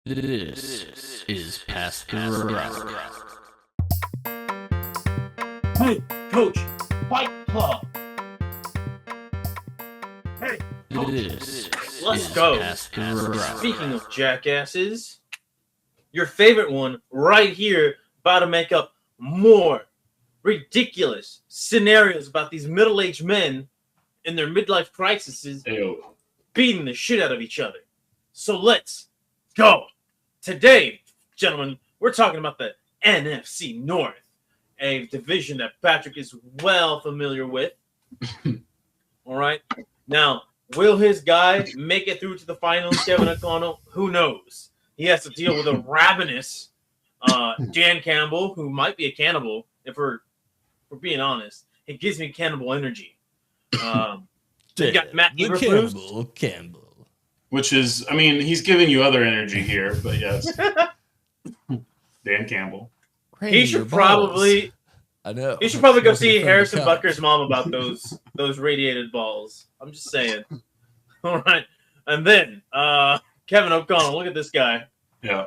This is Pass the Rock. Hey, Coach, Fight Club. Hey, This let's is go. Pass the Rock. Speaking of jackasses, your favorite one right here about to make up more ridiculous scenarios about these middle-aged men in their midlife crises beating the shit out of each other. So let's go. Today, gentlemen, we're talking about the NFC North, a division that Patrick is well familiar with. All right. Now, will his guy make it through to the finals, Kevin O'Connell? Who knows? He has to deal with a ravenous Dan Campbell, who might be a cannibal, if we're being honest. It gives me cannibal energy. You got Matt Eberflus. Campbell. Which is, I mean, he's giving you other energy here, but yes. Dan Campbell. He should probably I know. He should probably go see Harrison Butker's mom about those radiated balls. I'm just saying. All right. And then Kevin O'Connell, look at this guy. Yeah.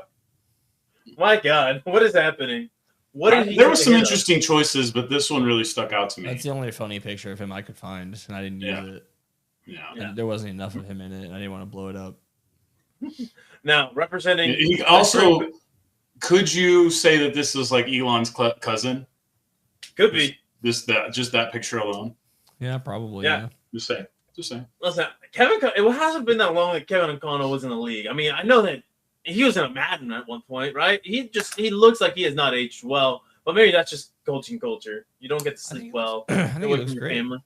My God, what is happening? What did he There were some interesting choices, but this one really stuck out to me. That's the only funny picture of him I could find, and I didn't use it. Yeah. And there wasn't enough of him in it, and I didn't want to blow it up. Now, representing... He also, could you say that this is like Elon's cousin? Could be. Just that picture alone? Yeah, probably. Yeah. Just saying. Listen, it hasn't been that long that Kevin O'Connell was in the league. I mean, I know that he was in a Madden at one point, right? He looks like he has not aged well, but maybe that's just coaching culture. You don't get to sleep well. I think it looks great. Family.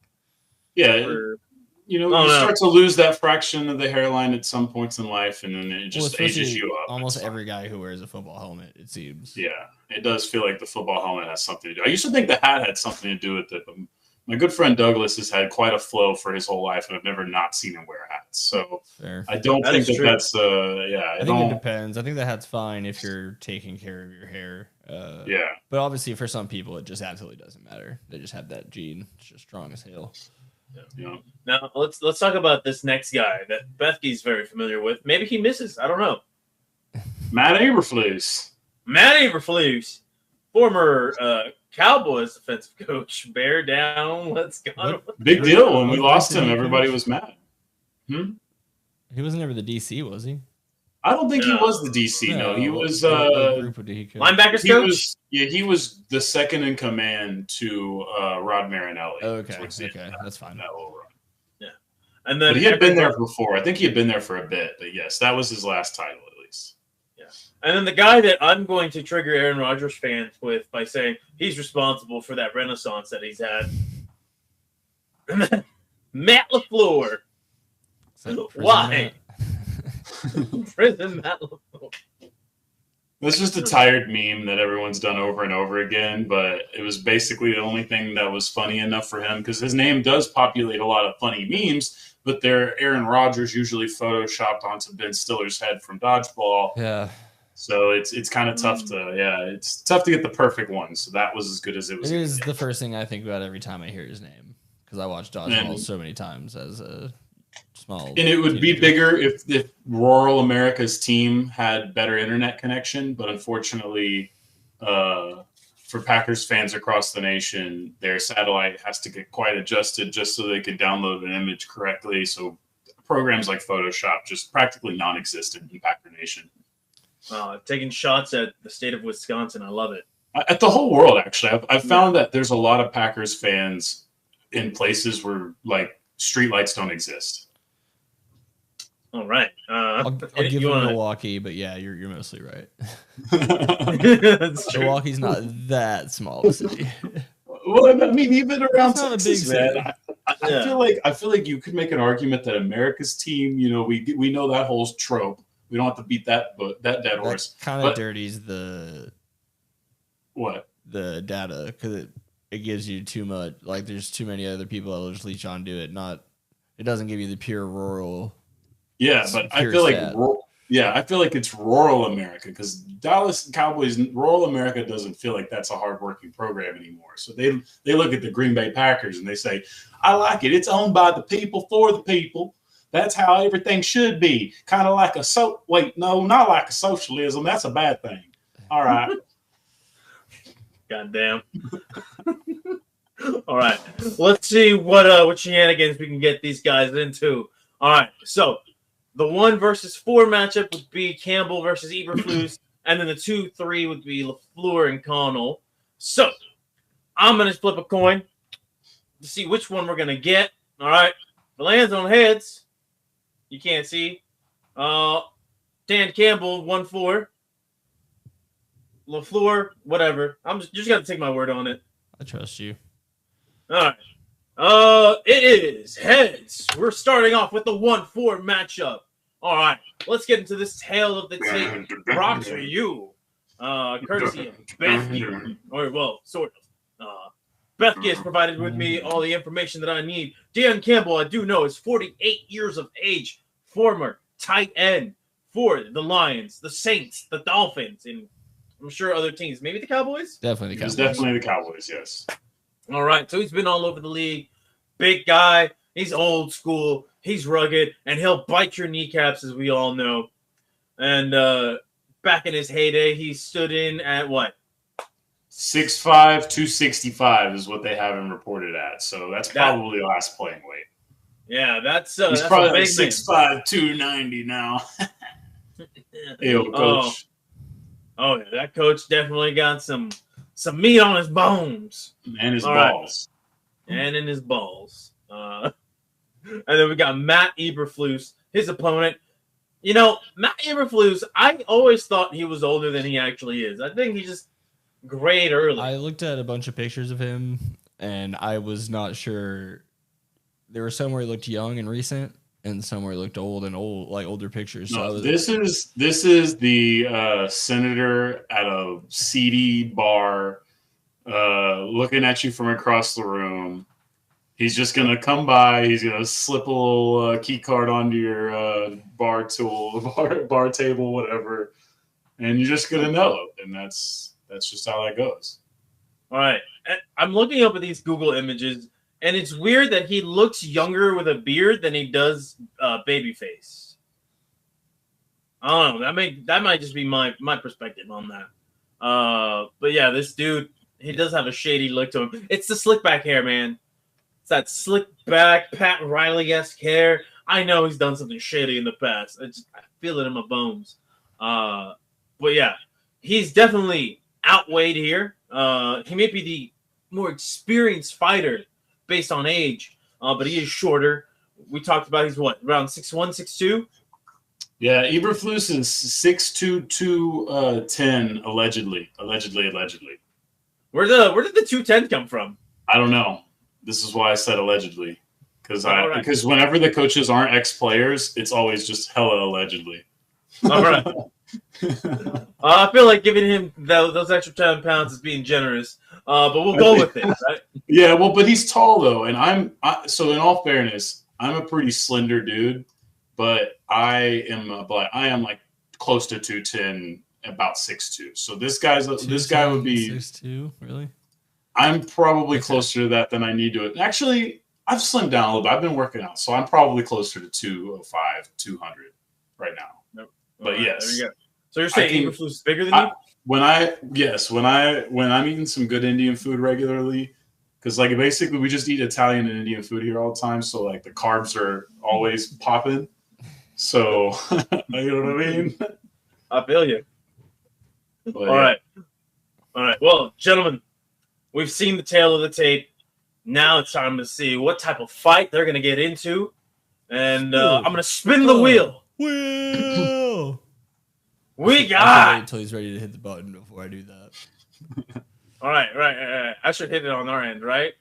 Yeah. You start to lose that fraction of the hairline at some points in life, and then it just ages you up. Almost every guy who wears a football helmet, it seems. Yeah, it does feel like the football helmet has something to do. I used to think the hat had something to do with it, but my good friend Douglas has had quite a flow for his whole life, and I've never not seen him wear hats. So fair. I don't think that's I think it depends. I think the hat's fine if you're taking care of your hair. Yeah. But obviously, for some people, it just absolutely doesn't matter. They just have that gene. It's just strong as hell. Yeah. Now let's talk about this next guy that Bethke's very familiar with. Maybe he misses. I don't know. Matt Eberflus, former Cowboys defensive coach. Bear down. Let's go. Big deal. When we lost him, everybody was mad. He wasn't ever the DC, was he? I don't think he was the DC. No, he was linebackers coach. He was the second in command to Rod Marinelli. Okay, that's fine. Yeah, and then but he had been there before. I think he had been there for a bit. But yes, that was his last title at least. Yeah, and then the guy that I'm going to trigger Aaron Rodgers fans with by saying he's responsible for that renaissance that he's had. Matt LaFleur. Why? Prison Matt LaFleur. This is just a tired meme that everyone's done over and over again, but it was basically the only thing that was funny enough for him because his name does populate a lot of funny memes, but they're Aaron Rodgers usually photoshopped onto Ben Stiller's head from Dodgeball. Yeah. So it's kind of tough it's tough to get the perfect one. So that was as good as it was. It is the first thing I think about every time I hear his name because I watched Dodgeball so many times as a small. And it would be bigger if rural America's team had better internet connection, but unfortunately, for Packers fans across the nation, their satellite has to get quite adjusted just so they can download an image correctly. So programs like Photoshop just practically non-existent in Packer Nation. Taking shots at the state of Wisconsin, I love it. At the whole world, actually, I've found that there's a lot of Packers fans in places where like streetlights don't exist. All right. I'll give you Milwaukee, but yeah, you're mostly right. Milwaukee's not that small a city. Well, I mean, even around Texas, man. I feel like you could make an argument that America's team, we know that whole trope. We don't have to beat that dead horse. Kind of dirties the data because it gives you too much. Like, there's too many other people that will just leech onto it. It doesn't give you the pure rural. Yeah, but I feel like it's rural America because Dallas Cowboys, rural America doesn't feel like that's a hardworking program anymore. So they look at the Green Bay Packers and they say, I like it. It's owned by the people for the people. That's how everything should be. Kind of like not like a socialism. That's a bad thing. All right. Goddamn. All right. Let's see what shenanigans we can get these guys into. All right. So the 1 versus 4 matchup would be Campbell versus Eberflus, and then the 2-3 would be LaFleur and Connell. So I'm gonna flip a coin to see which one we're gonna get. All right. If it lands on heads, you can't see. Dan Campbell 1-4. LaFleur, whatever. I'm just gotta take my word on it. I trust you. All right. It is heads. We're starting off with the 1-4 matchup. All right. Let's get into this tale of the tape brought to you, courtesy of Bethke, or well, sort of. Bethke has provided with me all the information that I need. Dan Campbell, I do know, is 48 years of age, former tight end for the Lions, the Saints, the Dolphins, and I'm sure other teams. Maybe the Cowboys? Definitely the Cowboys. It's definitely the Cowboys, yes. All right. So he's been all over the league. Big guy. He's old school. He's rugged. And he'll bite your kneecaps, as we all know. And back in his heyday, he stood in at what? 6'5", 265 is what they have him reported at. So that's probably last playing weight. Yeah, that's he's probably like 6'5", 290 now. Yo, coach. Oh, yeah, that coach definitely got some meat on his bones. And his All balls. Right. And in his balls. And then we got Matt Eberflus, his opponent. You know, Matt Eberflus, I always thought he was older than he actually is. I think he's just great early. I looked at a bunch of pictures of him, and I was not sure. There were some where he looked young and recent, and some where he looked old, like older pictures. No, so this is the senator at a seedy bar, looking at you from across the room. He's just gonna come by. He's gonna slip a little key card onto your bar table, whatever, and you're just gonna know. And that's just how that goes. All right, I'm looking up at these Google images, and it's weird that he looks younger with a beard than he does babyface. I don't know. That might just be my perspective on that. But yeah, this dude, he does have a shady look to him. It's the slick back hair, man. It's that slick back, Pat Riley-esque hair. I know he's done something shady in the past. I feel it in my bones. But yeah, he's definitely outweighed here. He may be the more experienced fighter based on age, but he is shorter. We talked about he's what, around 6'1", 6'2"? Yeah, Eberflus is 6'2", 210, allegedly. Where did the 210 come from? I don't know. This is why I said allegedly, because whenever the coaches aren't ex-players, it's always just hella allegedly. All right. I feel like giving him those extra 10 pounds is being generous, but we'll go with it, right? Yeah, well, but he's tall though, and so in all fairness, I'm a pretty slender dude, but I am like close to 210, about 6'2". So this guy would be 6'2", really? I'm probably closer to that than I need to. Actually, I've slimmed down a little bit. I've been working out, so I'm probably closer to 205, 200 right now. Nope. But yes. There you go. So you're saying Eberflus is bigger than you? When I'm eating some good Indian food regularly, because like basically we just eat Italian and Indian food here all the time, so like the carbs are always popping. So you know what I mean? I feel you. But, All right. Well, gentlemen, we've seen the tale of the tape. Now it's time to see what type of fight they're going to get into. And I'm going to spin the wheel. Wheel! We I got... wait until he's ready to hit the button before I do that. All right. I should hit it on our end, right?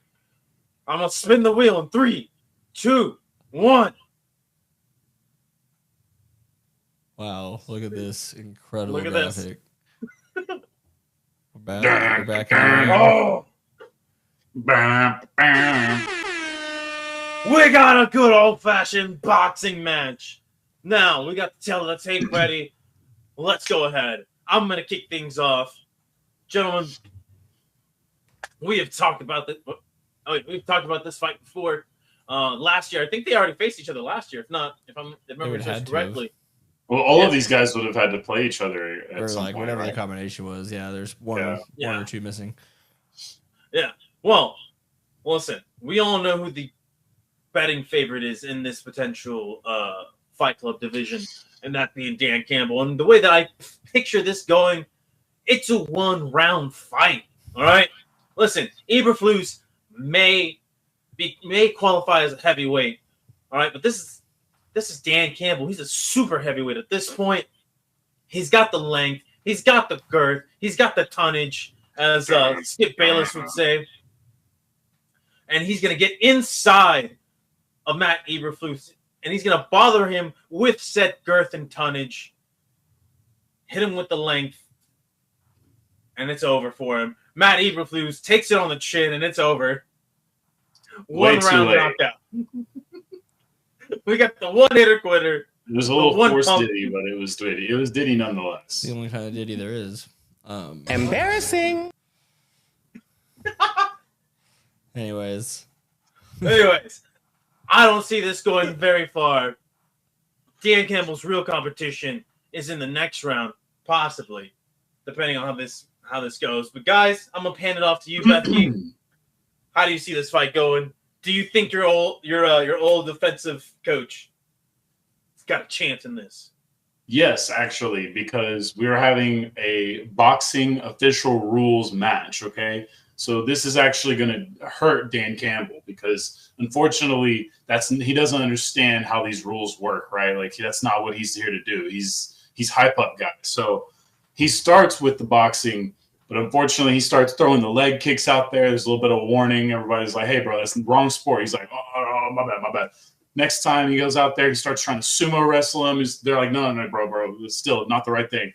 I'm going to spin the wheel in 3, 2, 1. Wow, look at this incredible Look at this. graphic. We're back in the ring. Oh! We got a good old-fashioned boxing match. Now, we got the tail of the tape ready. Let's go ahead. I'm going to kick things off. Gentlemen, we have talked about this. We've talked about this fight before. last year. I think they already faced each other last year. If not, if I remember would have this to correctly. Well, all of these guys would have had to play each other at Or some like point, whatever right? the combination was. Yeah, there's one Yeah. or two missing. Yeah. Well, listen, we all know who the betting favorite is in this potential Fight Club division, and that being Dan Campbell. And the way that I picture this going, it's a 1-round fight. All right. Listen, Eberflus may qualify as a heavyweight. All right, but this is Dan Campbell. He's a super heavyweight at this point. He's got the length, he's got the girth, he's got the tonnage, as Skip Bayless would say. And he's gonna get inside of Matt Eberflus, and he's gonna bother him with set girth and tonnage, hit him with the length, and it's over for him. Matt Eberflus takes it on the chin, and it's over. Way too 1-round late. knockout. We got the one-hitter quitter. It was a little one forced pump. Diddy, but it was Diddy. It was Diddy nonetheless. The only kind of Diddy there is. Embarrassing. Anyways, I don't see this going very far. Dan Campbell's real competition is in the next round, possibly, depending on how this goes. But guys, I'm gonna hand it off to you, Becky. How do you see this fight going? Do you think your old defensive coach has got a chance in this? Yes, actually, because we're having a boxing official rules match, okay? So this is actually going to hurt Dan Campbell because, unfortunately, he doesn't understand how these rules work, right? Like, that's not what he's here to do. He's hype up guy. So he starts with the boxing, but unfortunately, he starts throwing the leg kicks out there. There's a little bit of warning. Everybody's like, hey, bro, that's the wrong sport. He's like, oh, my bad. Next time he goes out there, he starts trying to sumo wrestle him. They're like, no, bro, it's still not the right thing.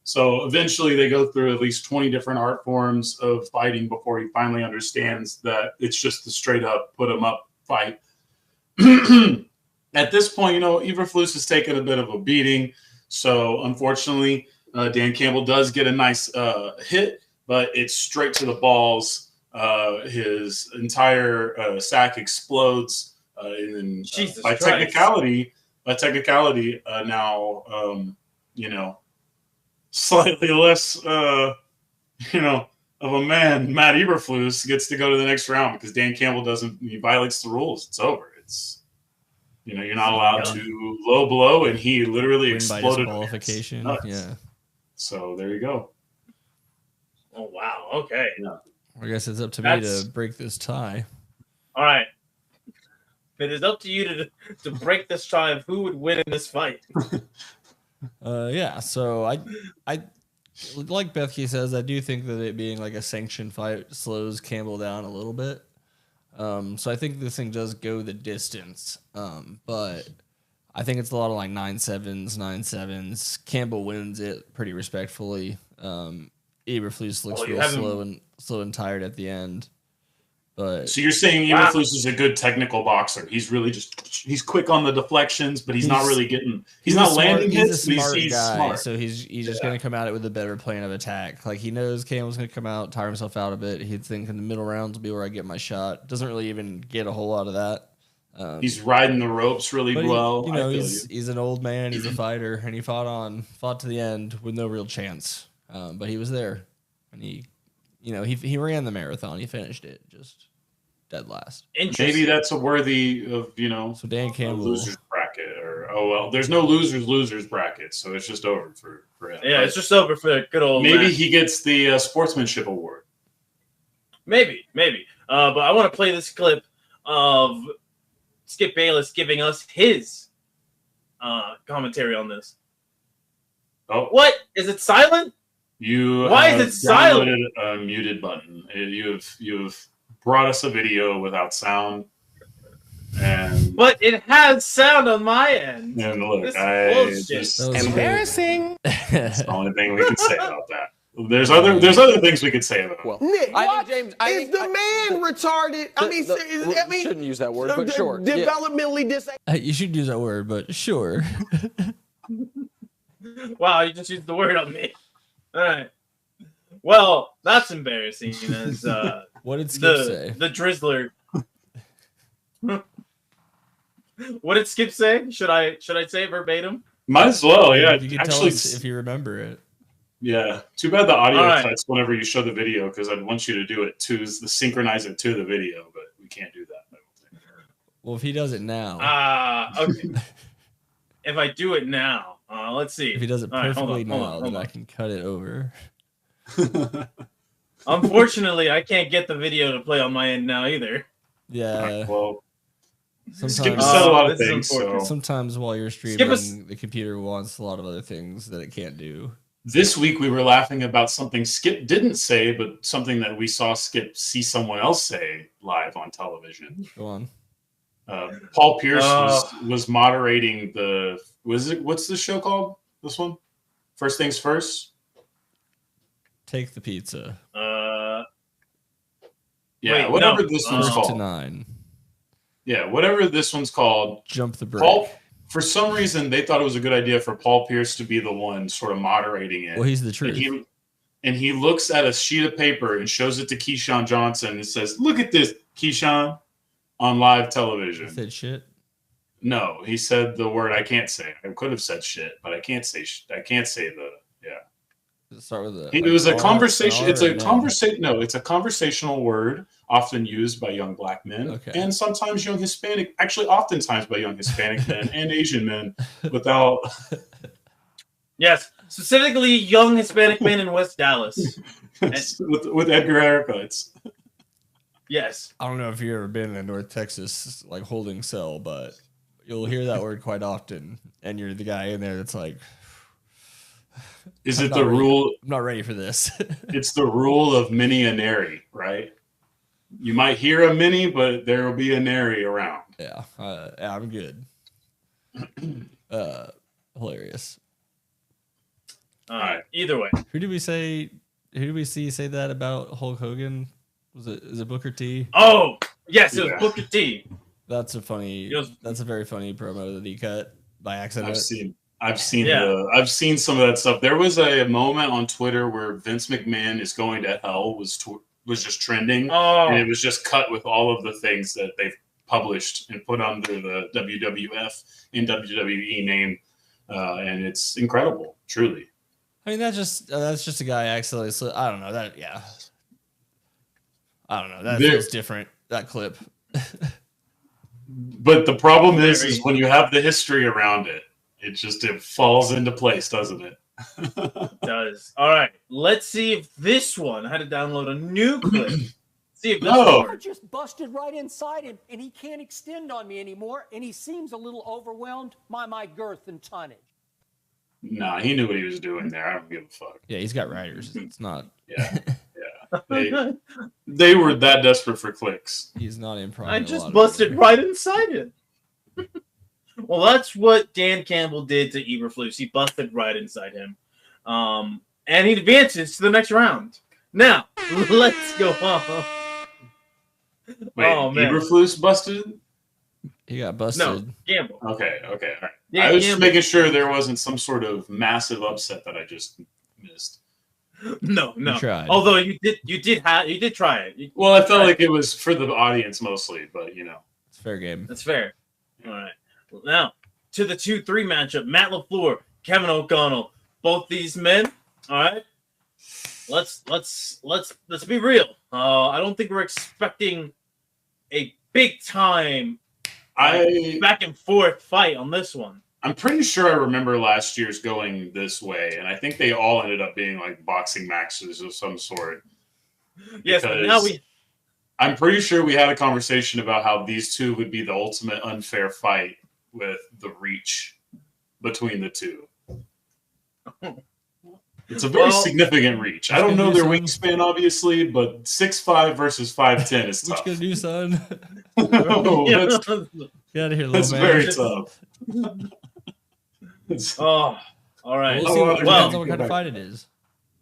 So eventually they go through at least 20 different art forms of fighting before he finally understands that it's just the straight up put him up fight. At this point, Eberflus has taken a bit of a beating. So unfortunately, Dan Campbell does get a nice hit, but it's straight to the balls. His entire sack explodes. And then by technicality, now, slightly less, of a man, Matt Eberflus gets to go to the next round because Dan Campbell he violates the rules. It's over. It's, you're not allowed to low blow, and he literally win exploded. by disqualification. Yeah. So there you go. Oh, wow. Okay. Yeah. I guess it's up to me to break this tie. All right. It is up to you to break this tie of who would win in this fight. Yeah, so I like Bethke says, I do think that it being like a sanctioned fight slows Campbell down a little bit. So I think this thing does go the distance. But I think it's a lot of like 9-7s, 9-7s. Campbell wins it pretty respectfully. Eberflus looks real slow and tired at the end. But so you're saying Eberflus is a good technical boxer? He's really he's quick on the deflections, but he's not really getting. He's not landing hits. He's a smart guy, smart. so he's just going to come at it with a better plan of attack. Like he knows Campbell's going to come out, tire himself out a bit. He'd think in the middle rounds will be where I get my shot. Doesn't really even get a whole lot of that. He's riding the ropes really well. He's an old man. He's a fighter, and he fought to the end with no real chance. But he was there, and he ran the marathon. He finished it just dead last. Maybe that's a worthy of So Dan Campbell losers bracket there's no losers bracket, so it's just over for him. Yeah, it's just over for the good old. Maybe man. he gets the sportsmanship award. Maybe. But I want to play this clip of Skip Bayless giving us his commentary on this. Oh, what is it silent? Why is it silent? A muted button. You've brought us a video without sound, but it has sound on my end. And look, embarrassing. That's the only thing we can say about that. There's other things we could say about it. Well, Nick, James, is the man retarded? Shouldn't use that word, but sure. Developmentally disabled. You should use that word, but sure. Wow, you just used the word on me. All right. Well, that's embarrassing. As what did Skip say? The Drizzler. What did Skip say? Should I say it verbatim? Might as well, yeah. You can tell Actually, us if you remember it. yeah. Too bad the audio All right. cuts whenever you show the video, because I'd want you to do it to synchronize it to the video, but we can't do that. I don't think. Well, if he does it now, Okay. If I do it now, let's see. if he does it All right, perfectly hold now, on. then I can cut it over. Unfortunately, I can't get the video to play on my end now either. Yeah. Well, Skip Sometimes, has said a lot of this is things. So unfortunate. sometimes while you're Skip streaming, us- the computer wants a lot of other things that it can't do. this week we were laughing about something Skip didn't say, but something that we saw Skip see someone else say live on television. Go on. Paul Pierce was moderating the what's the show called? This one? First Things First? Take the pizza. Yeah, Wait, whatever no. this one's First to called. 9. Yeah, whatever this one's called. Jump the break. Paul, for some reason, they thought it was a good idea for Paul Pierce to be the one sort of moderating it. Well, he's the truth. And he looks at a sheet of paper and shows it to Keyshawn Johnson and says, "Look at this, Keyshawn," on live television. He said shit. No, he said the word I can't say. I could have said shit, but I can't say I can't say the Does it start with a. It was a R, conversation. R, It's a or an N? conversation. No, it's a conversational word often used by young black men Okay. and sometimes young Hispanic. Actually, oftentimes by young Hispanic men and Asian men. Without Yes, specifically young Hispanic men in West Dallas. with Edgar haircuts. Yes. I don't know if you've ever been in North Texas, like holding cell, but you'll hear that word quite often, and you're the guy in there that's like, Is I'm it not the ready. rule? I'm not ready for this. It's the rule of many a nary, right? You might hear a many, but there will be a nary around. Yeah, I'm good. Hilarious. All right. Either way. Who did we see say that about Hulk Hogan? Is it Booker T? Oh, yes, it was Yeah. Booker T. That's a funny. It was- That's a very funny promo that he cut by accident. I've seen Yeah. I've seen some of that stuff. There was a moment on Twitter where Vince McMahon is going to hell was just trending, and it Oh, was just cut with all of the things that they've published and put under the WWF and WWE name, and it's incredible, truly. I mean, that's just a guy accidentally. I don't know that. Yeah, I don't know. That There- feels different. That clip. But the problem is Very. when you have the history around it, it falls into place, doesn't it? does. All right. Let's see if this one. I had to download a new clip. See if this No. one works. Just busted right inside him, and he can't extend on me anymore, and he seems a little overwhelmed by my girth and tonnage. Nah, he knew what he was doing there. I don't give a fuck. Yeah, he's got writers. It's not. Yeah, they were that desperate for clicks. He's not improv. I just busted right inside it. Well, that's what Dan Campbell did to Eberflus. He busted right inside him. And he advances to the next round. Now, let's go on. Wait, Oh, man. Eberflus busted? He got busted. No, Campbell. Okay, all right. Yeah, I was just Campbell. making sure there wasn't some sort of massive upset that I just missed. No. You tried. Although you did try it. Well, I felt like it was for the audience mostly, but It's fair game. That's fair. All right. Now to the 2-3 matchup: Matt LaFleur, Kevin O'Connell. Both these men. All right. Let's be real. I don't think we're expecting a big time back and forth fight on this one. I'm pretty sure I remember last year's going this way, and I think they all ended up being like boxing matches of some sort. Yes, but Because now I'm pretty sure we had a conversation about how these two would be the ultimate unfair fight with the reach between the two. It's a very significant reach. I don't know their wingspan, obviously, but 6'5" versus 5'10" is What tough. you gonna do, son? Oh, that's Get out of here, little that's man. very tough. Oh, all right. We'll see what, Well, depends on what kind of fight it is.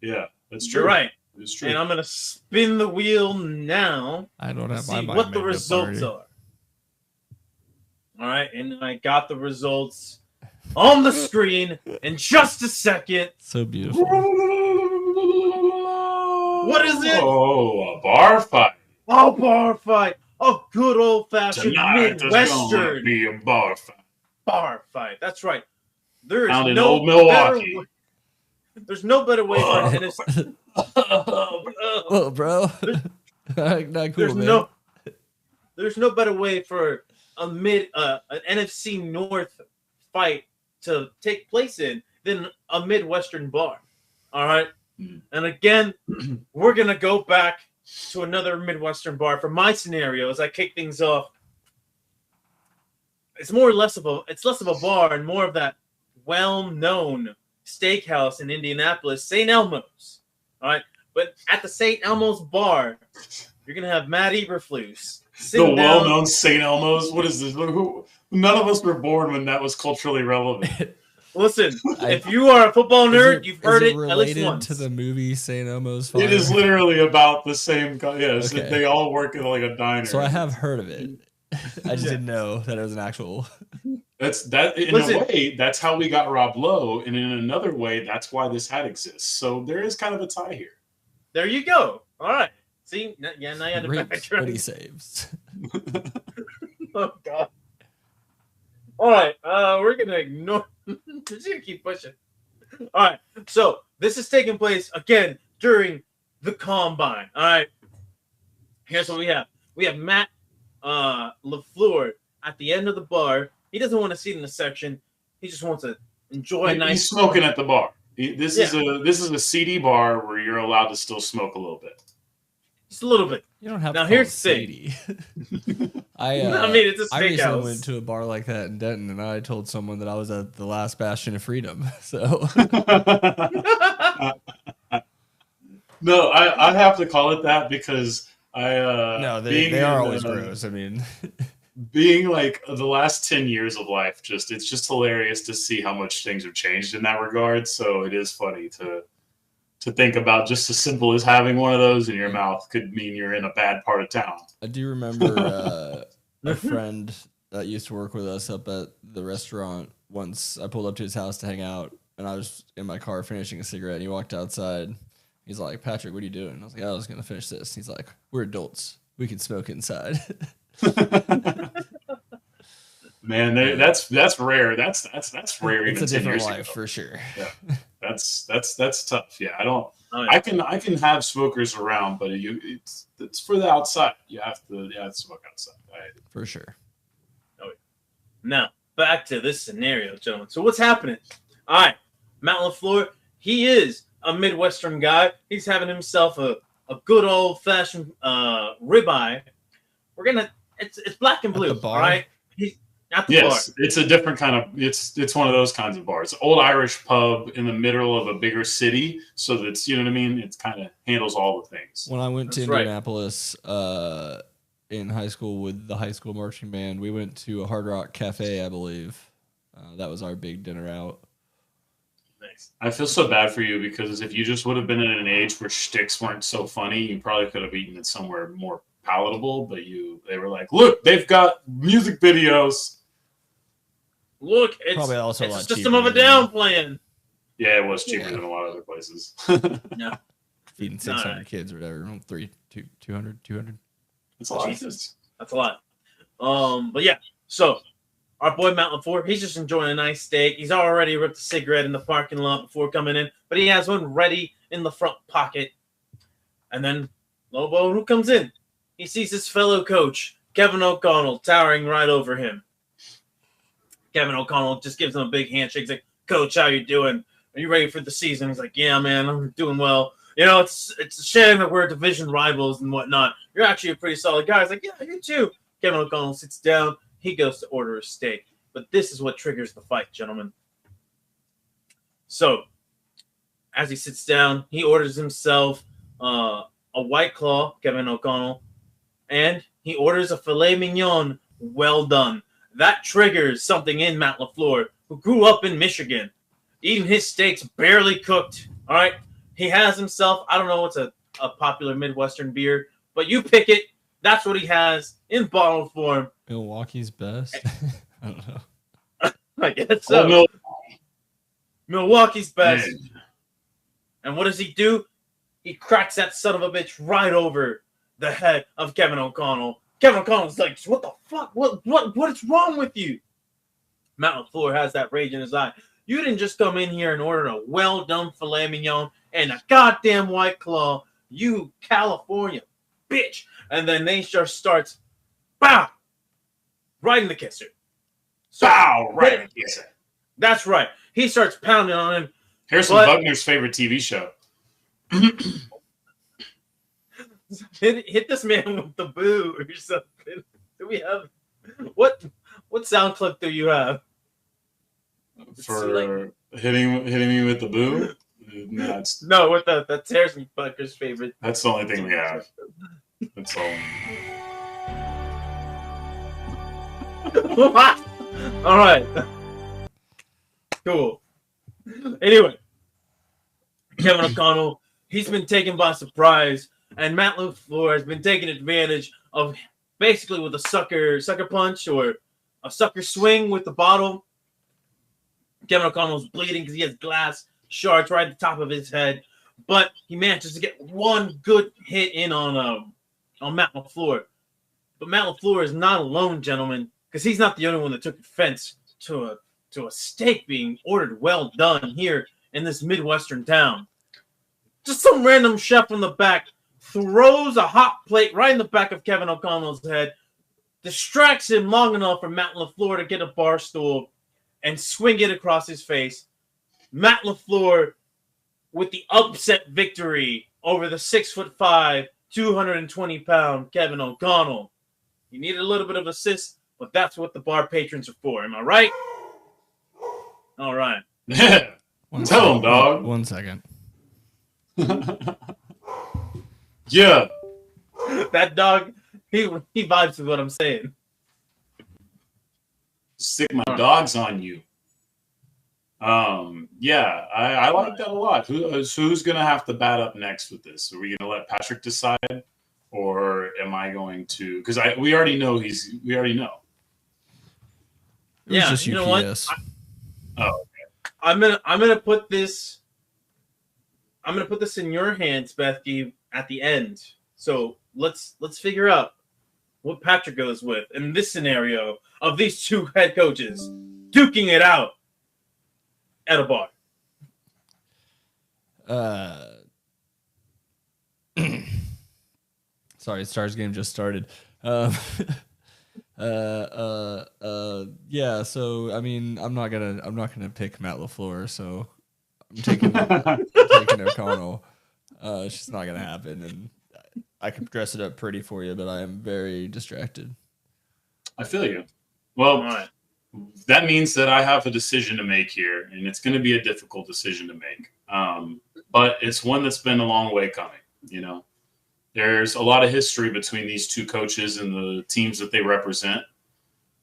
Yeah, that's true. You're right. It's true. And I'm gonna spin the wheel now. I don't have See my mind what the made up results already. are. All right, and I got the results on the screen in just a second. So beautiful. What is it? Oh, a bar fight. Oh, bar fight. a good old-fashioned Tonight there's gonna Midwestern be a bar fight. bar fight. That's right. There is Down in no old Milwaukee. better way. There's no better way for an NFC. Whoa, bro. Not cool, man. There's no better way for an NFC North fight to take place in than a Midwestern bar. All right. And again, we're gonna go back to another Midwestern bar for my scenario as I kick things off. It's less of a bar and more of that well-known steakhouse in Indianapolis, St. Elmo's. All right, but at the St. Elmo's bar, you're gonna have Matt Eberflus. The well-known St. Elmo's. What is this? None of us were born when that was culturally relevant. Listen, if you are a football nerd, you've heard it at least related once. to the movie St. Elmo's Fire? It is literally about the same. Yes, Okay. They all work in like a diner. So I have heard of it. I just didn't know that it was an actual. That's that. In a way, that's how we got Rob Lowe, and in another way, that's why this hat exists. So there is kind of a tie here. There you go. All right. See, now you had to Reaps backtrack. what he saves. Oh God. All right, we're gonna ignore. Just gonna keep pushing. All right, so this is taking place again during the combine. All right, here's what we have. We have Matt LaFleur at the end of the bar. He doesn't want to sit in the section. He just wants to enjoy a nice. He's smoking at the bar. This is a CD bar where you're allowed to still smoke a little bit. Just a little bit. You don't have now. to Here's the thing. I mean, it's a I recently steakhouse. went to a bar like that in Denton, and I told someone that I was at the last bastion of freedom. So No, I have to call it that because no, they are always gross. I mean, being like the last 10 years of life, it's just hilarious to see how much things have changed in that regard. So it is funny to think about just as simple as having one of those in your mouth could mean you're in a bad part of town. I do remember a friend that used to work with us up at the restaurant. Once I pulled up to his house to hang out, and I was in my car finishing a cigarette, and he walked outside. He's like, "Patrick, what are you doing?" I was like, "I was going to finish this." He's like, "We're adults. We can smoke inside." Man, that's rare. That's rare. It's even a 10 different years life ago. for sure. Yeah, that's tough. Yeah, I don't. Oh, yeah. I can have smokers around, but it's for the outside. You have to smoke outside. For sure. Oh, yeah. Now back to this scenario, gentlemen. So what's happening? All right, Matt LaFleur. He is a Midwestern guy. He's having himself a good old fashioned ribeye. It's black and blue. At the bar? All right. At the bar. It's a different kind of. It's one of those kinds of bars. Old Irish pub in the middle of a bigger city, so that's what I mean. It kind of handles all the things. When I went to That's right. Indianapolis in high school with the high school marching band, we went to a Hard Rock Cafe, I believe. That was our big dinner out. Nice. I feel so bad for you because if you just would have been in an age where shticks weren't so funny, you probably could have eaten it somewhere more palatable. But they were like, look, they've got music videos. Look, it's Probably also a it's lot a System cheaper of a than- Down plan. Yeah, it was cheaper Yeah. than a lot of other places. No, Feeding 600 kids or whatever. 200. It's a lot. Jesus, that's a lot. But yeah, so our boy Matt LaFleur, he's just enjoying a nice steak. He's already ripped a cigarette in the parking lot before coming in, but he has one ready in the front pocket. And then Lobo, who comes in? He sees his fellow coach, Kevin O'Connell, towering right over him. Kevin O'Connell just gives him a big handshake. He's like, "Coach, how you doing? Are you ready for the season?" He's like, "Yeah, man, I'm doing well. You know, it's a shame that we're division rivals and whatnot. You're actually a pretty solid guy." He's like, "Yeah, you too." Kevin O'Connell sits down. He goes to order a steak. But this is what triggers the fight, gentlemen. So, as he sits down, he orders himself a White Claw, Kevin O'Connell, and he orders a filet mignon well done. That triggers something in Matt LaFleur, who grew up in Michigan, eating his steaks barely cooked. All right? He has himself, I don't know what's a popular Midwestern beer, but you pick it. That's what he has in bottle form. Milwaukee's best. I don't know. I guess so. Oh, no. Milwaukee's best. Man. And what does he do? He cracks that son of a bitch right over the head of Kevin O'Connell. Kevin O'Connell's like, what the fuck? What is wrong with you? Matt LaFleur has that rage in his eye. You didn't just come in here and order a well-done filet mignon and a goddamn White Claw, you California bitch. And then they just starts, bow, right in the kisser. Bow, right in the kisser. That's right. He starts pounding on him. Harrison Butler's favorite TV show. Hit this man with the boo or something. Do we have what sound clip do you have for hitting me with the boo? No, with that's Harrison Butler's favorite. That's the only thing we have. That's all. All right. Cool. Anyway, Kevin O'Connell, he's been taken by surprise, and Matt LaFleur has been taking advantage of basically with a sucker punch or a sucker swing with the bottle. Kevin O'Connell's bleeding because he has glass shards right at the top of his head, but he manages to get one good hit in on Matt LaFleur. But Matt LaFleur is not alone, gentlemen, because he's not the only one that took offense to a steak being ordered well done here in this Midwestern town. Just some random chef on the back throws a hot plate right in the back of Kevin O'Connell's head, distracts him long enough for Matt LaFleur to get a bar stool and swing it across his face. Matt LaFleur with the upset victory over the 6'5", 220-pound Kevin O'Connell. He needed a little bit of assist, but that's what the bar patrons are for. Am I right? All right. Tell him, dog. 1 second. Yeah. That dog, he vibes with what I'm saying. Stick my dogs on you. Yeah, I like that a lot. Who's going to have to bat up next with this? Are we going to let Patrick decide, or am I going to? Because we already know we already know. Yeah, just you know UPS. what? Okay. I'm gonna put this. I'm gonna put this in your hands, Bethke, at the end. So let's figure out what Patrick goes with in this scenario of these two head coaches duking it out at a bar. Sorry, Stars game just started. Yeah, so I mean, I'm not gonna pick Matt LaFleur, so I'm taking O'Connell. It's just not gonna happen, and I could dress it up pretty for you, but I am very distracted. I feel you. Well, that means that I have a decision to make here, and it's going to be a difficult decision to make. But it's one that's been a long way coming. You know, there's a lot of history between these two coaches and the teams that they represent.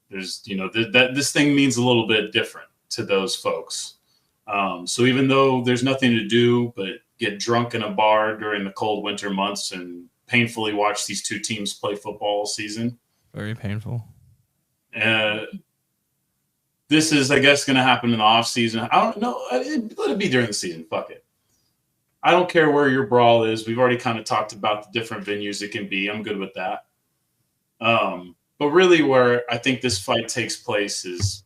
There's, you know, this thing means a little bit different to those folks. So even though there's nothing to do but get drunk in a bar during the cold winter months and painfully watch these two teams play football all season. Very painful. This is, I guess, going to happen in the off season. I don't know. Let it be during the season. Fuck it. I don't care where your brawl is. We've already kind of talked about the different venues it can be. I'm good with that. But really where I think this fight takes place is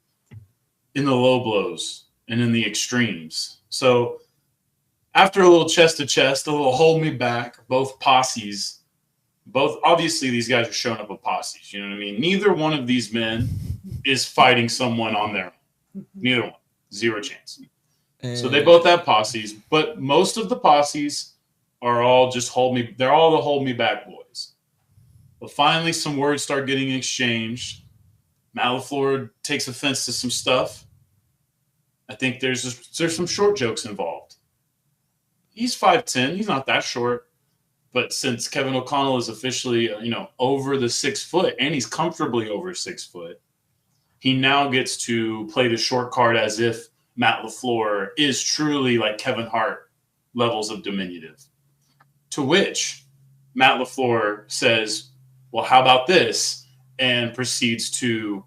in the low blows and in the extremes. So after a little chest to chest, a little hold me back, both posses, obviously these guys are showing up with posses. You know what I mean? Neither one of these men is fighting someone on their own. Neither one. Zero chance. So they both have posses, but most of the posses are all just they're all the hold me back boys. But finally some words start getting exchanged. Matt LaFleur takes offense to some stuff. I think there's some short jokes involved. He's 5'10". He's not that short. But since Kevin O'Connell is officially, over the 6 foot, and he's comfortably over 6 foot, he now gets to play the short card as if Matt LaFleur is truly like Kevin Hart levels of diminutive. To which Matt LaFleur says, well, how about this? And proceeds to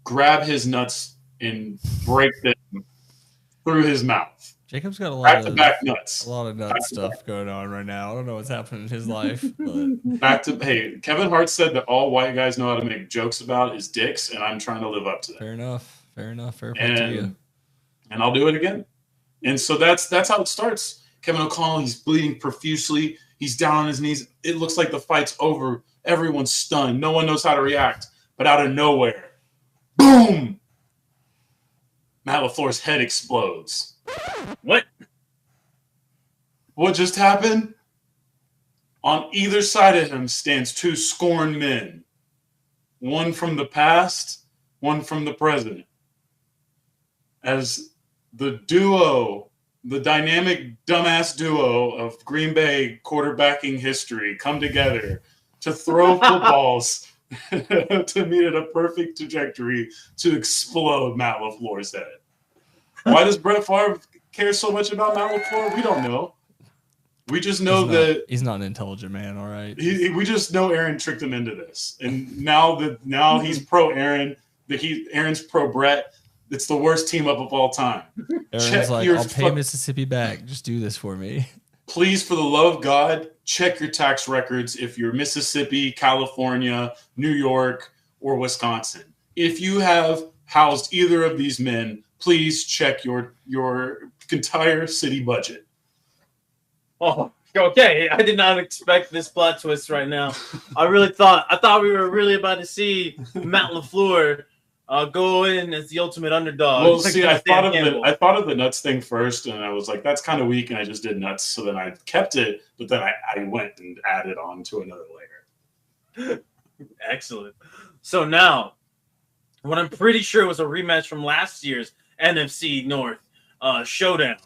grab his nuts and break them through his mouth. Jacob's got back-to-back nuts. A lot of nut stuff going on right now. I don't know what's happening in his life. But Hey, Kevin Hart said that all white guys know how to make jokes about is dicks, and I'm trying to live up to that. Fair enough. Fair play to you. And I'll do it again. And so that's how it starts. Kevin O'Connell, he's bleeding profusely. He's down on his knees. It looks like the fight's over. Everyone's stunned. No one knows how to react. But out of nowhere, boom! Matt LaFleur's head explodes. What? What just happened? On either side of him stands two scorned men. One from the past, one from the present. As the duo, the dynamic dumbass duo of Green Bay quarterbacking history come together to throw footballs to meet at a perfect trajectory to explode Matt LaFleur's head. Why does Brett Favre care so much about Matt LaFleur? We don't know. We just know that he's not an intelligent man. All right. We just know Aaron tricked him into this, and now he's pro Aaron. Aaron's pro Brett. It's the worst team up of all time. Aaron's like, I'll pay Mississippi back. Just do this for me. Please, for the love of God, check your tax records if you're Mississippi, California, New York, or Wisconsin. If you have housed either of these men, please check your entire city budget. Oh, okay. I did not expect this plot twist right now. I thought we were really about to see Matt LaFleur go in as the ultimate underdog. Well, see, I thought of the nuts thing first, and I was like, that's kind of weak, and I just did nuts. So then I kept it, but then I went and added on to another layer. Excellent. So now, what I'm pretty sure was a rematch from last year's NFC North showdown.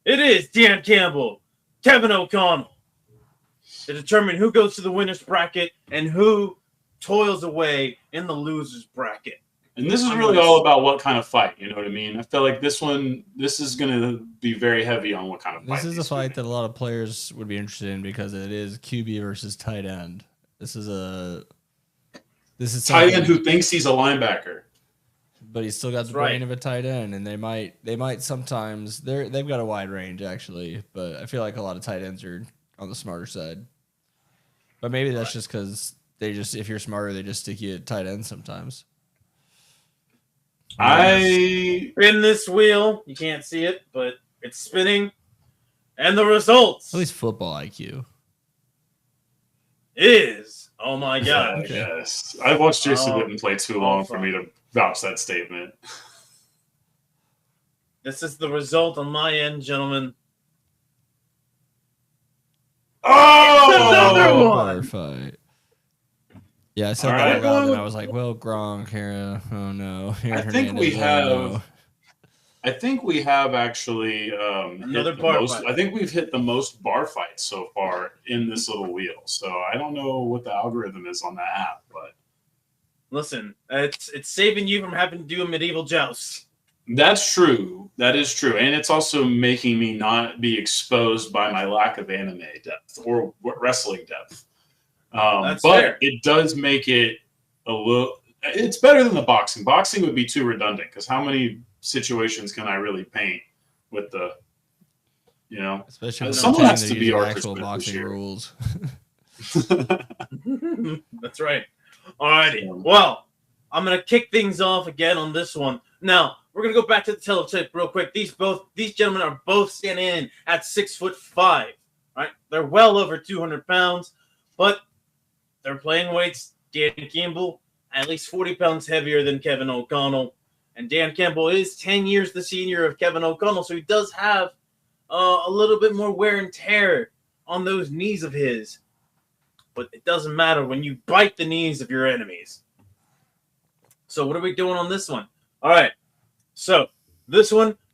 It is Dan Campbell, Kevin O'Connell, to determine who goes to the winner's bracket and who toils away in the loser's bracket. And this is really all about what kind of fight, you know what I mean? I feel like this is going to be very heavy on what kind of fight. This is a fight that a lot of players would be interested in because it is QB versus tight end. This is tight end who thinks he's a linebacker, but he's still got the brain of a tight end, and they might sometimes they've got a wide range actually, but I feel like a lot of tight ends are on the smarter side. But maybe that's just because if you're smarter, they just stick you at tight end sometimes. I spin this wheel. You can't see it, but it's spinning. And the results. At least football IQ. Is. Oh my God. Okay. Yes. I've watched Jason Witten play too long for me to vouch that statement. This is the result on my end, gentlemen. Oh! Another one. Fight. Yeah, I said that out loud, and I was like, well, Gronk, Kara, oh no. I think we have actually another bar fight. I think we've hit the most bar fights so far in this little wheel. So I don't know what the algorithm is on that app, but listen, it's saving you from having to do a medieval joust. That's true. That is true. And it's also making me not be exposed by my lack of anime depth or wrestling depth. But fair. It does make it a little – it's better than the boxing. Boxing would be too redundant because how many situations can I really paint with the – especially someone has to be our actual boxing rules. That's right. All righty. Well, I'm going to kick things off again on this one. Now, we're going to go back to the teletype real quick. These gentlemen are both standing in at 6'5". Right? They're well over 200 pounds, but – they're playing weights. Dan Campbell, at least 40 pounds heavier than Kevin O'Connell. And Dan Campbell is 10 years the senior of Kevin O'Connell, so he does have a little bit more wear and tear on those knees of his. But it doesn't matter when you bite the knees of your enemies. So what are we doing on this one? All right. So this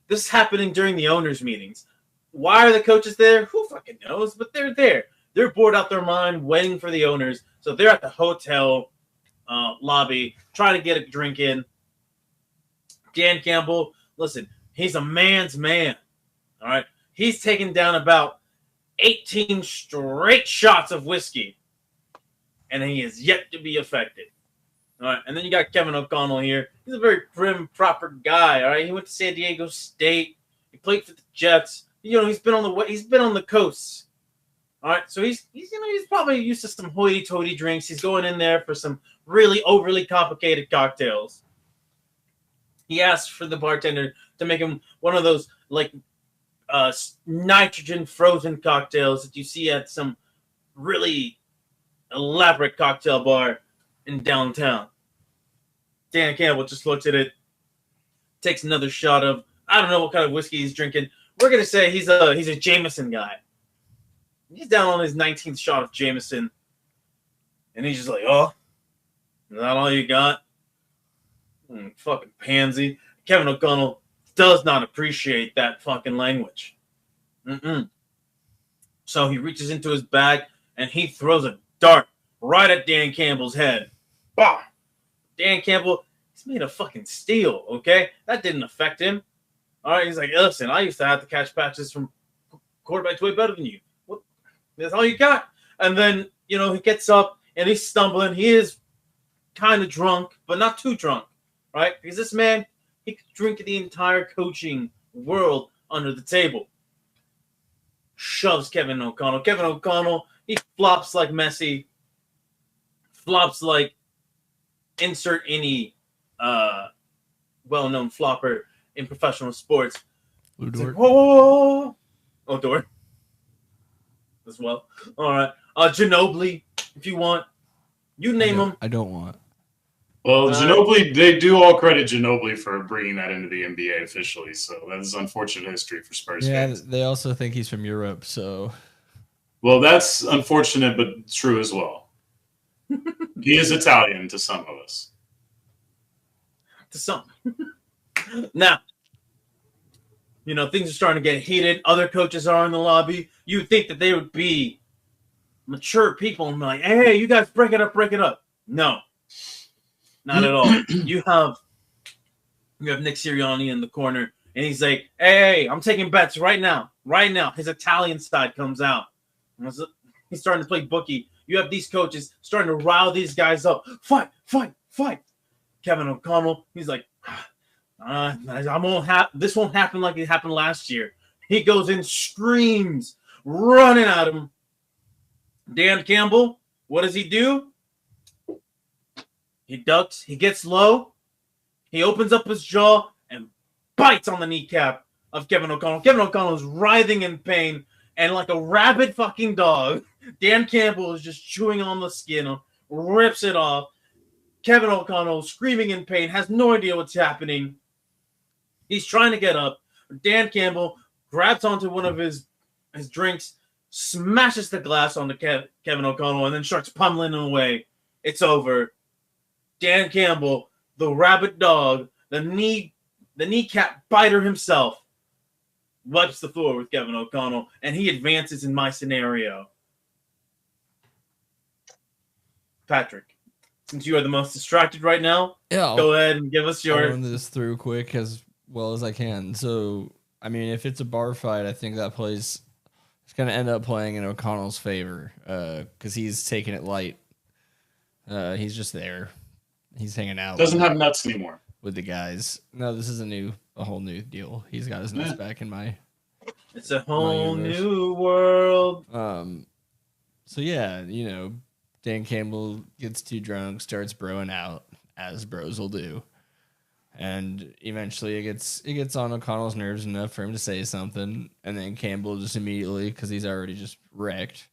is happening during the owners' meetings. Why are the coaches there? Who fucking knows? But they're there. They're bored out their mind waiting for the owners. So they're at the hotel lobby trying to get a drink in. Dan Campbell, listen, he's a man's man. All right. He's taken down about 18 straight shots of whiskey. And he is yet to be affected. All right. And then you got Kevin O'Connell here. He's a very prim, proper guy. All right. He went to San Diego State. He played for the Jets. He's been on the coasts. All right, so he's probably used to some hoity-toity drinks. He's going in there for some really overly complicated cocktails. He asked for the bartender to make him one of those like nitrogen frozen cocktails that you see at some really elaborate cocktail bar in downtown. Dan Campbell just looks at it, takes another shot of, I don't know what kind of whiskey he's drinking. We're gonna say he's a Jameson guy. He's down on his 19th shot of Jameson, and he's just like, "Oh, is that all you got? Fucking pansy." Kevin O'Connell does not appreciate that fucking language. So he reaches into his bag and he throws a dart right at Dan Campbell's head. Bah! Dan Campbell, he's made of fucking steel, okay? That didn't affect him. All right, he's like, listen, I used to have to catch passes from quarterbacks way better than you. What? That's all you got? And then, he gets up and he's stumbling. He is kind of drunk, but not too drunk, right? Because this man, he could drink the entire coaching world under the table. Shoves Kevin O'Connell. Kevin O'Connell, he flops like Messi. Flops like insert any well-known flopper in professional sports. Udort. Like, whoa. Odor. As well. All right. Ginobili, if you want. You name him. I don't want. Well, Ginobili, they do all credit Ginobili for bringing that into the NBA officially. So that is unfortunate history for Spurs fans. They also think he's from Europe, so. Well, that's unfortunate, but true as well. He is Italian to some of us. To some. Now, things are starting to get heated. Other coaches are in the lobby. You would think that they would be mature people and be like, hey, you guys break it up. No. Not at all. You have Nick Sirianni in the corner, and he's like, hey, I'm taking bets right now. Right now. His Italian side comes out. He's starting to play bookie. You have these coaches starting to rile these guys up. Fight. Kevin O'Connell, he's like, this won't happen like it happened last year. He goes in, screams, running at him. Dan Campbell, what does he do? He ducks, he gets low, he opens up his jaw and bites on the kneecap of Kevin O'Connell. Kevin O'Connell is writhing in pain, and like a rabid fucking dog, Dan Campbell is just chewing on the skin, rips it off. Kevin O'Connell, screaming in pain, has no idea what's happening. He's trying to get up. Dan Campbell grabs onto one of his drinks, smashes the glass onto Kevin O'Connell, and then starts pummeling him away. It's over. Dan Campbell, the rabid dog, the kneecap biter himself, wipes the floor with Kevin O'Connell, and he advances in my scenario. Patrick, since you are the most distracted right now, go ahead and give us your... I'll run this through quick as well as I can. So, I mean, if it's a bar fight, I think that plays... It's going to end up playing in O'Connell's favor because he's taking it light. He's just there. He's hanging out. Doesn't have nuts anymore. With the guys. No, this is a whole new deal. He's got his nuts back in my... It's a whole new world. So, yeah, Dan Campbell gets too drunk, starts broing out, as bros will do. And eventually it gets on O'Connell's nerves enough for him to say something. And then Campbell just immediately, because he's already just wrecked,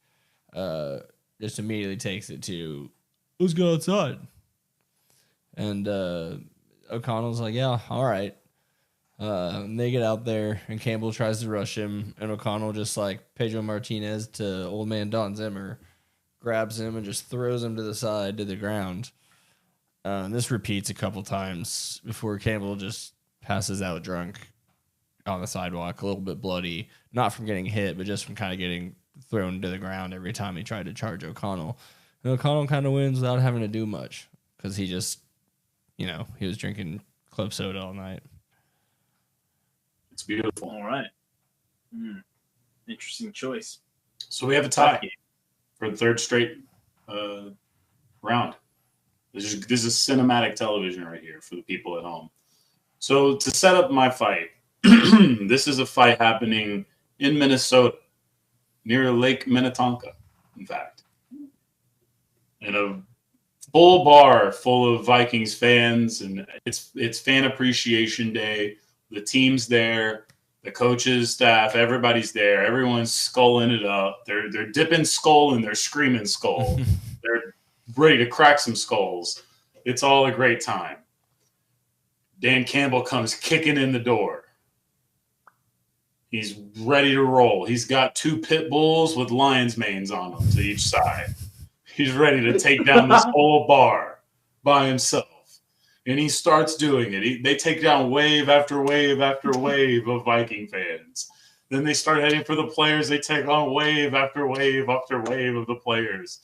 just immediately takes it to, let's go outside. And O'Connell's like, yeah, all right. And they get out there, and Campbell tries to rush him. And O'Connell, just like Pedro Martinez to old man Don Zimmer, grabs him and just throws him to the side, to the ground. This repeats a couple times before Campbell just passes out drunk on the sidewalk, a little bit bloody, not from getting hit, but just from kind of getting thrown to the ground every time he tried to charge O'Connell. And O'Connell kind of wins without having to do much because he just, he was drinking club soda all night. It's beautiful. All right. Interesting choice. So we have a tie for the third straight round. This is cinematic television right here for the people at home. So to set up my fight, This is a fight happening in Minnesota, near Lake Minnetonka, in fact. In a full bar full of Vikings fans, and it's fan appreciation day. The team's there, the coaches, staff, everybody's there. Everyone's skulling it up. They're dipping skull and they're screaming skull. They're ready to crack some skulls. It's all a great time. Dan Campbell comes kicking in the door. He's ready to roll. He's got 2 pit bulls with lion's manes on them to each side. He's ready to take down this whole bar by himself. And he starts doing it. They take down wave after wave after wave of Viking fans. Then they start heading for the players. They take on wave after wave after wave of the players.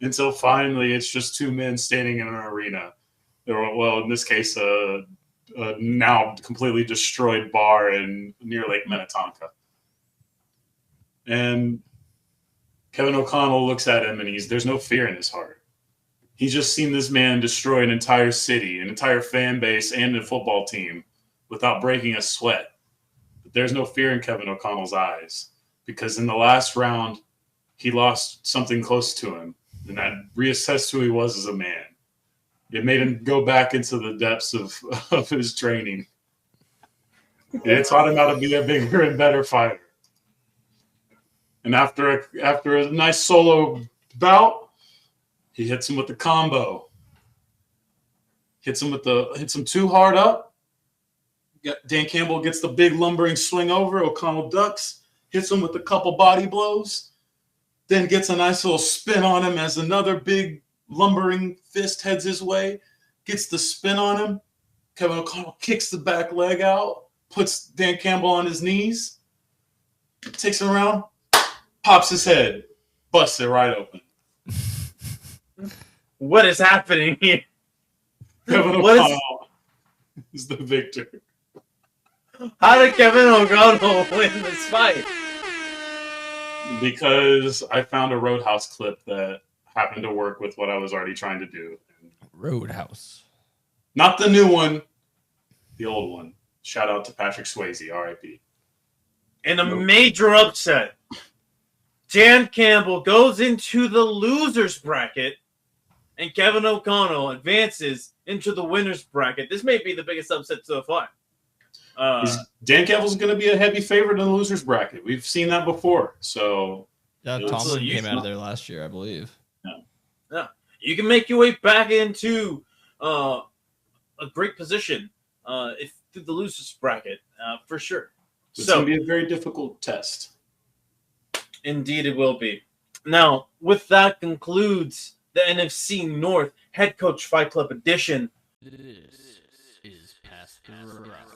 Until finally it's just 2 men standing in an arena. Well, in this case, now completely destroyed bar near Lake Minnetonka. And Kevin O'Connell looks at him and there's no fear in his heart. He's just seen this man destroy an entire city, an entire fan base, and a football team without breaking a sweat. But there's no fear in Kevin O'Connell's eyes, because in the last round, he lost something close to him, and that reassessed who he was as a man. It made him go back into the depths of his training. It taught him how to be a bigger and better fighter. And after a nice solo bout, he hits him with the combo. Hits him too hard up. Dan Campbell gets the big lumbering swing over. O'Connell ducks. Hits him with a couple body blows. Then gets a nice little spin on him as another big lumbering fist heads his way. Gets the spin on him. Kevin O'Connell kicks the back leg out. Puts Dan Campbell on his knees. Takes him around. Pops his head. Busts it right open. What is happening here? Kevin O'Connell is the victor. How did Kevin O'Connell win this fight? Because I found a Roadhouse clip that happened to work with what I was already trying to do. Roadhouse. Not the new one, the old one. Shout out to Patrick Swayze, R.I.P. In a major upset, Dan Campbell goes into the loser's bracket, and Kevin O'Connell advances into the winner's bracket. This may be the biggest upset so far. Dan Campbell's going to be a heavy favorite in the loser's bracket. We've seen that before. So yeah, Tomlin came out of there last year, I believe. Yeah, you can make your way back into a great position if through the loser's bracket for sure. It's going to be a very difficult test. Indeed, it will be. Now, with that concludes the NFC North Head Coach Fight Club edition. This is Past the Rock.